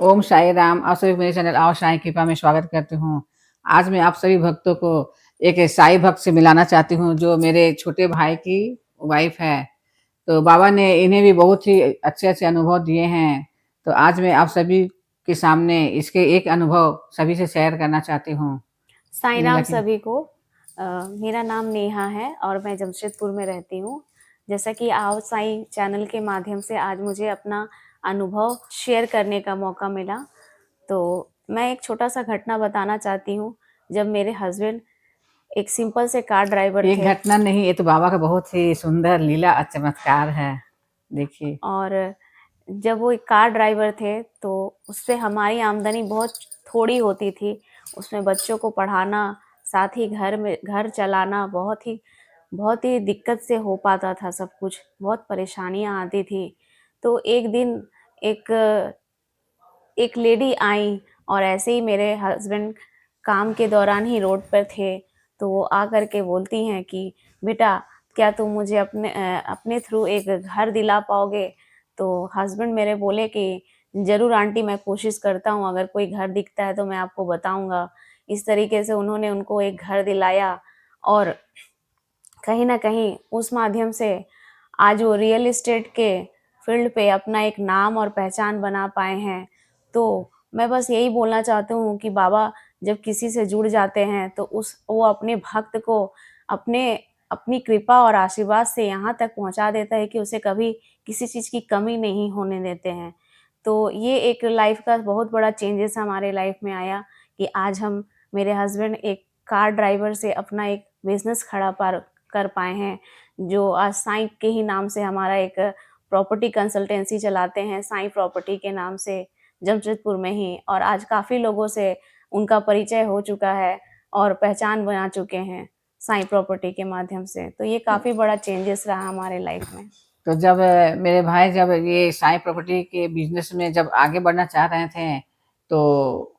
ओम साई राम। आप सभी मेरे चैनल आओ साई कृपा में स्वागत करती हूँ। आज मैं आप सभी भक्तों को एक साई भक्त से मिलाना चाहती हूँ जो मेरे छोटे भाई की वाइफ है। तो बाबा ने इन्हें भी बहुत ही अच्छे-अच्छे अनुभव दिए हैं। तो आज मैं आप सभी के सामने इसके एक अनुभव सभी से शेयर करना चाहती हूँ। साईं इन्हें राम लगे सभी को। मेरा नाम नेहा है और मैं जमशेदपुर में रहती हूँ। जैसा कि आओ साईं चैनल के माध्यम से आज मुझे अपना अनुभव शेयर करने का मौका मिला, तो मैं एक छोटा-सा घटना बताना चाहती हूँ। जब मेरे हस्बैंड एक सिंपल से कार ड्राइवर ये थे घटना नहीं, ये तो बाबा का बहुत ही सुंदर लीला चमत्कार है। देखिए। और जब वो एक कार ड्राइवर थे, तो उससे हमारी आमदनी बहुत थोड़ी होती थी। उसमें बच्चों को पढ़ाना, साथ ही घर चलाना बहुत ही दिक्कत से हो पाता था सब कुछ, बहुत परेशानियाँ आती थी। तो एक दिन एक एक लेडी आई और ऐसे ही मेरे हस्बैंड काम के दौरान ही रोड पर थे, तो वो आकर के बोलती हैं कि बेटा, क्या तुम मुझे अपने थ्रू एक घर दिला पाओगे? तो हस्बैंड मेरे बोले कि ज़रूर आंटी, मैं कोशिश करता हूँ, अगर कोई घर दिखता है तो मैं आपको बताऊँगा। इस तरीके से उन्होंने उनको एक घर दिलाया और कहीं न कहीं उस माध्यम से आज वो रियल एस्टेट के फ़ील्ड पे अपना एक नाम और पहचान बना पाए हैं। तो मैं बस यही बोलना चाहती हूँ कि बाबा जब किसी से जुड़ जाते हैं तो उस वो अपने भक्त को अपने अपनी कृपा और आशीर्वाद से यहाँ तक पहुँचा देता है कि उसे कभी किसी चीज़ की कमी नहीं होने देते हैं। तो ये एक लाइफ़ का बहुत बड़ा चेंजेस हमारे लाइफ़ में आया कि आज हम मेरे हस्बैंड एक कार ड्राइवर से अपना एक बिज़नेस खड़ा पार कर पाए हैं, जो आज साईं के ही नाम से हमारा एक प्रॉपर्टी कंसल्टेंसी चलाते हैं, साईं प्रॉपर्टी के नाम से, जमशेदपुर में ही। और आज काफ़ी लोगों से उनका परिचय हो चुका है और पहचान बना चुके हैं साईं प्रॉपर्टी के माध्यम से। तो ये काफ़ी बड़ा चेंजेस रहा हमारे लाइफ में। तो जब मेरे भाई जब ये साई प्रॉपर्टी के बिजनेस में जब आगे बढ़ना चाह रहे थे, तो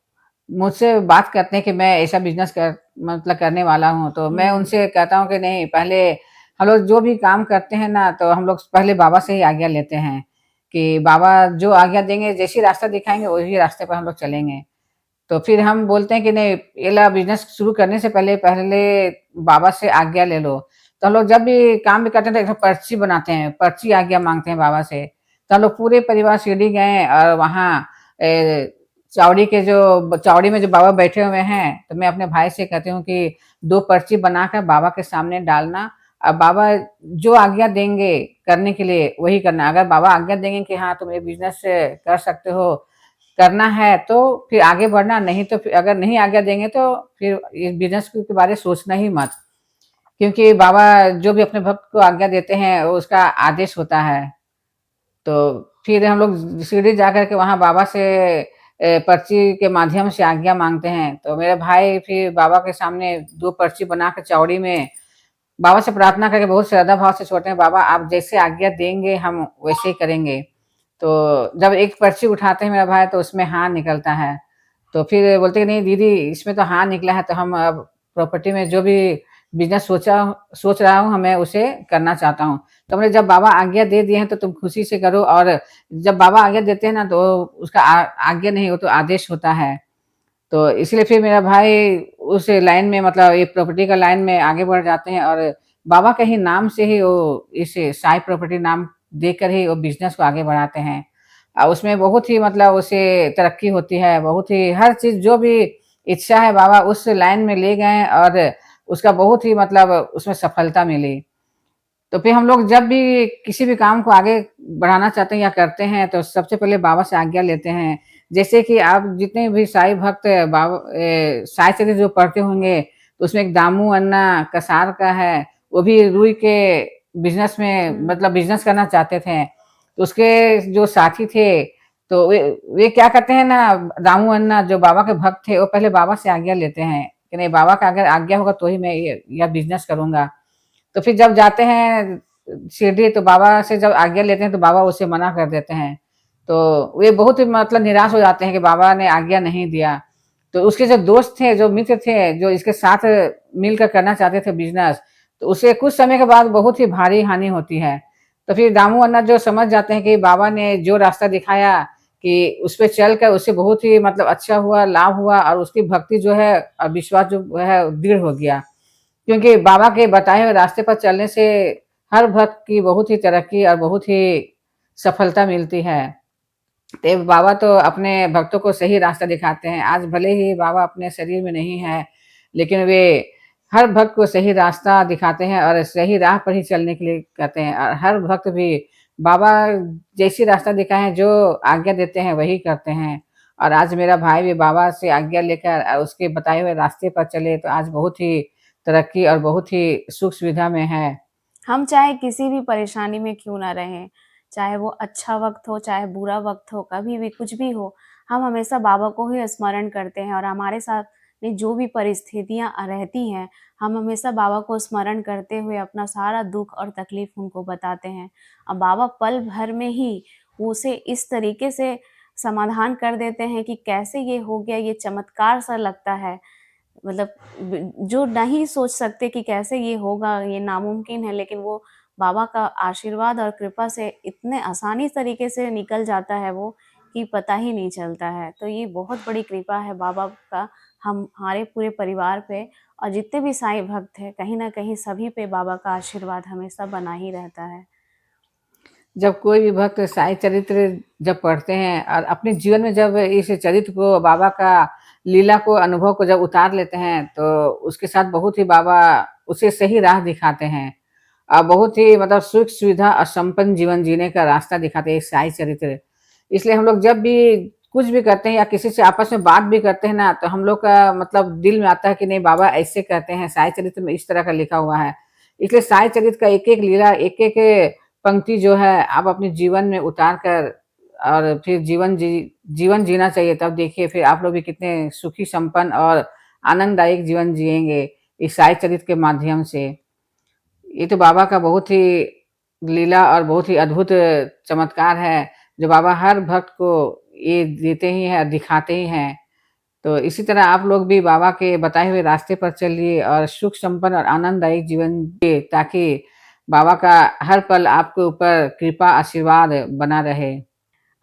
मुझसे बात करते हैं कि मैं ऐसा बिजनेस मतलब करने वाला हूँ। तो मैं उनसे कहता हूँ कि नहीं, पहले हम लोग जो भी काम करते हैं ना, तो हम लोग पहले बाबा से ही आज्ञा लेते हैं कि बाबा जो आज्ञा देंगे, जैसी रास्ता दिखाएंगे वही रास्ते पर हम लोग चलेंगे। तो फिर हम बोलते हैं कि नहीं, ये ला बिज़नेस शुरू करने से पहले पहले बाबा से आज्ञा ले लो। तो हम लोग जब भी काम भी करते हैं तो एक ठो पर्ची बनाते हैं, पर्ची आज्ञा माँगते हैं बाबा से। तो हम लोग पूरे परिवार शिरडी गए और वहाँ चावड़ी में जो बाबा बैठे हुए हैं, तो मैं अपने भाई से कहती हूँ कि 2 पर्ची बनाकर बाबा के सामने डालना और बाबा जो आज्ञा देंगे करने के लिए वही करना। अगर बाबा आज्ञा देंगे कि हाँ, तुम ये बिज़नेस कर सकते हो, करना है तो फिर आगे बढ़ना, नहीं तो फिर अगर नहीं आज्ञा देंगे तो फिर इस बिज़नेस के बारे में सोचना ही मत। क्योंकि बाबा जो भी अपने भक्त को आज्ञा देते हैं वो उसका आदेश होता है। तो फिर हम लोग शिरडी जाकर के वहाँ बाबा से पर्ची के माध्यम से आज्ञा माँगते हैं। तो मेरे भाई फिर बाबा के सामने 2 पर्ची बना के चावड़ी में बाबा से प्रार्थना करके बहुत श्रद्धा भाव से छोड़ते हैं, बाबा आप जैसे आज्ञा देंगे हम वैसे ही करेंगे। तो जब एक पर्ची उठाते हैं मेरा भाई तो उसमें हाँ निकलता है। तो फिर बोलते हैं नहीं दीदी, इसमें तो हाँ निकला है, तो हम अब प्रॉपर्टी में जो भी बिज़नेस सोच रहा हूँ मैं उसे करना चाहता हूँ। तो हमने जब बाबा आज्ञा दे दिए हैं तो तुम खुशी से करो, और जब बाबा आज्ञा देते हैं ना तो उसका आज्ञा नहीं, वो तो आदेश होता है। तो इसलिए फिर मेरा भाई उस लाइन में, मतलब ये प्रॉपर्टी का लाइन में आगे बढ़ जाते हैं और बाबा के ही नाम से ही वो इस साई प्रॉपर्टी नाम देकर ही वो बिज़नेस को आगे बढ़ाते हैं। उसमें बहुत ही मतलब उसे तरक्की होती है, बहुत ही हर चीज़ जो भी इच्छा है बाबा उस लाइन में ले गए और उसका बहुत ही मतलब उसमें सफलता मिली। तो फिर हम लोग जब भी किसी भी काम को आगे बढ़ाना चाहते हैं या करते हैं तो सबसे पहले बाबा से आज्ञा लेते हैं। जैसे कि आप जितने भी साईं भक्त साई चरित्र जो पढ़ते होंगे, तो उसमें एक दामू अन्ना कसार का है, वो भी रुई के बिज़नेस में मतलब बिज़नेस करना चाहते थे। तो उसके जो साथी थे, तो वे क्या करते हैं ना, दामू अन्ना जो बाबा के भक्त थे, वो पहले बाबा से आज्ञा लेते हैं कि नहीं, बाबा का अगर आज्ञा होगा तो ही मैं ये यह बिज़नेस करूँगा। तो फिर जब जाते हैं शिरडी तो बाबा से जब आज्ञा लेते हैं तो बाबा उसे मना कर देते हैं। तो वे बहुत ही मतलब निराश हो जाते हैं कि बाबा ने आज्ञा नहीं दिया। तो उसके जो दोस्त थे, जो मित्र थे, जो इसके साथ मिलकर करना चाहते थे बिज़नेस, तो उसे कुछ समय के बाद बहुत ही भारी हानि होती है। तो फिर दामू अन्ना जो समझ जाते हैं कि बाबा ने जो रास्ता दिखाया कि उस पे चलकर उससे बहुत ही मतलब अच्छा हुआ, लाभ हुआ और उसकी भक्ति जो है विश्वास जो है दृढ़ हो गया। क्योंकि बाबा के बताए हुए रास्ते पर चलने से हर भक्त की बहुत ही तरक्की और बहुत ही सफलता मिलती है। ते बाबा तो अपने भक्तों को सही रास्ता दिखाते हैं। आज भले ही बाबा अपने शरीर में नहीं है, लेकिन वे हर भक्त को सही रास्ता दिखाते हैं और सही राह पर ही चलने के लिए कहते हैं और हर भक्त भी बाबा जैसी रास्ता दिखाएँ, जो आज्ञा देते हैं, वही करते हैं। और आज मेरा भाई भी बाबा से आज्ञा लेकर उसके बताए हुए रास्ते पर चले, तो आज बहुत ही तरक्की और बहुत ही सुख-सुविधा में है। हम चाहे किसी भी परेशानी में क्यों ना रहें, चाहे वो अच्छा वक़्त हो, चाहे बुरा वक़्त हो, कभी भी कुछ भी हो, हम हमेशा बाबा को ही स्मरण करते हैं और हमारे साथ में जो भी परिस्थितियाँ रहती हैं, हम हमेशा बाबा को स्मरण करते हुए अपना सारा दुःख और तकलीफ़ उनको बताते हैं। अब बाबा पल भर में ही उसे इस तरीके से समाधान कर देते हैं कि कैसे ये हो गया, ये चमत्कार सा लगता है। मतलब जो नहीं सोच सकते कि कैसे ये होगा, ये नामुमकिन है, लेकिन वो बाबा का आशीर्वाद और कृपा से इतने आसानी तरीके से निकल जाता है वो कि पता ही नहीं चलता है। तो ये बहुत बड़ी कृपा है बाबा का हमारे पूरे परिवार पे और जितने भी साईं भक्त हैं, कहीं न कहीं सभी पे बाबा का आशीर्वाद हमेशा बना ही रहता है। जब कोई भी भक्त साईं चरित्र जब पढ़ते हैं और अपने जीवन में जब इस चरित्र को बाबा का लीला को अनुभव को जब उतार लेते हैं, तो उसके साथ बहुत ही बाबा उसे सही राह दिखाते हैं। बहुत ही मतलब सुख सुविधा और संपन्न जीवन जीने का रास्ता दिखाते हैं साईं चरित्र। इसलिए हम लोग जब भी कुछ भी करते हैं या किसी से आपस में बात भी करते हैं ना, तो हम लोग का मतलब दिल में आता है कि नहीं बाबा ऐसे कहते हैं, साईं चरित्र में इस तरह का लिखा हुआ है। इसलिए साईं चरित्र का एक-एक लीला, एक-एक पंक्ति जो है आप अपने जीवन में उतार कर और फिर जीवन जीना चाहिए, तब देखिए फिर आप लोग भी कितने सुखी संपन्न और आनंददायक जीवन जिएँगे इस साई चरित्र के माध्यम से। ये तो बाबा का बहुत ही लीला और बहुत ही अद्भुत चमत्कार है, जो बाबा हर भक्त को ये देते ही हैं, दिखाते ही हैं। तो इसी तरह आप लोग भी बाबा के बताए हुए रास्ते पर चलिए और सुख संपन्न और आनंददायी जीवन जिए, ताकि बाबा का हर पल आपके ऊपर कृपा आशीर्वाद बना रहे।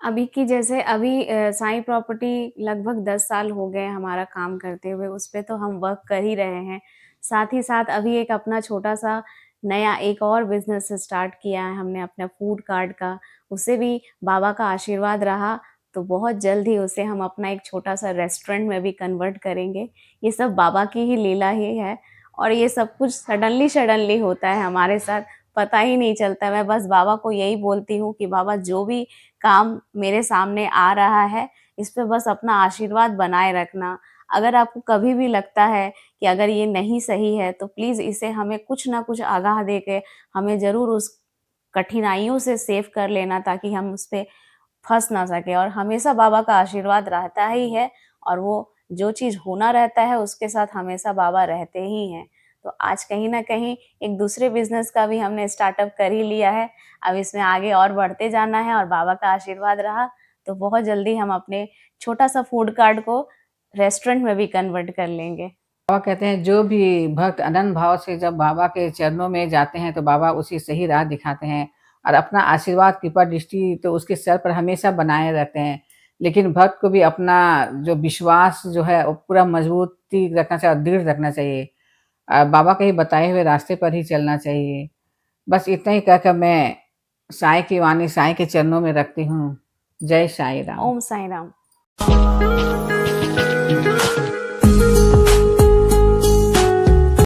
अभी की जैसे अभी साईं प्रॉपर्टी लगभग 10 साल हो गए हमारा काम करते हुए, उस पे तो हम वर्क कर ही रहे हैं। साथ ही साथ अभी एक अपना छोटा-सा नया एक और बिज़नेस स्टार्ट किया है हमने अपना फूड कार्ट का, उससे भी बाबा का आशीर्वाद रहा, तो बहुत जल्द ही उसे हम अपना एक छोटा-सा रेस्टोरेंट में भी कन्वर्ट करेंगे। ये सब बाबा की ही लीला ही है और ये सब कुछ सडनली होता है हमारे साथ, पता ही नहीं चलता। मैं बस बाबा को यही बोलती हूँ कि बाबा जो भी काम मेरे सामने आ रहा है, इस पे बस अपना आशीर्वाद बनाए रखना। अगर आपको कभी भी लगता है कि अगर ये नहीं सही है, तो प्लीज़ इसे हमें कुछ ना कुछ आगाह दे के हमें ज़रूर उस कठिनाइयों से सेव कर लेना ताकि हम उस पे फँस ना सकें और हमेशा बाबा का आशीर्वाद रहता ही है और वो जो चीज़ होना रहता है, उसके साथ हमेशा बाबा रहते ही हैं। तो आज कहीं न कहीं एक दूसरे बिज़नेस का भी हमने स्टार्टअप कर ही लिया है। अब इसमें आगे और बढ़ते जाना है और बाबा का आशीर्वाद रहा, तो बहुत जल्दी हम अपने छोटा-सा फूड कार्ट को रेस्टोरेंट में भी कन्वर्ट कर लेंगे। बाबा कहते हैं जो भी भक्त अनन्य भाव से जब बाबा के चरणों में जाते हैं, तो बाबा उसे सही राह दिखाते हैं और अपना आशीर्वाद कृपा दृष्टि तो उसके सर पर हमेशा बनाए रहते हैं। लेकिन भक्त को भी अपना जो विश्वास जो है वो पूरा मजबूती रखना चाहिए और दृढ़ रखना चाहिए। बाबा के ही बताए हुए रास्ते पर ही चलना चाहिए। बस इतना ही कहकर मैं साईं की वाणी साईं के चरणों में रखती हूँ। जय साईं राम। ओम साईं राम।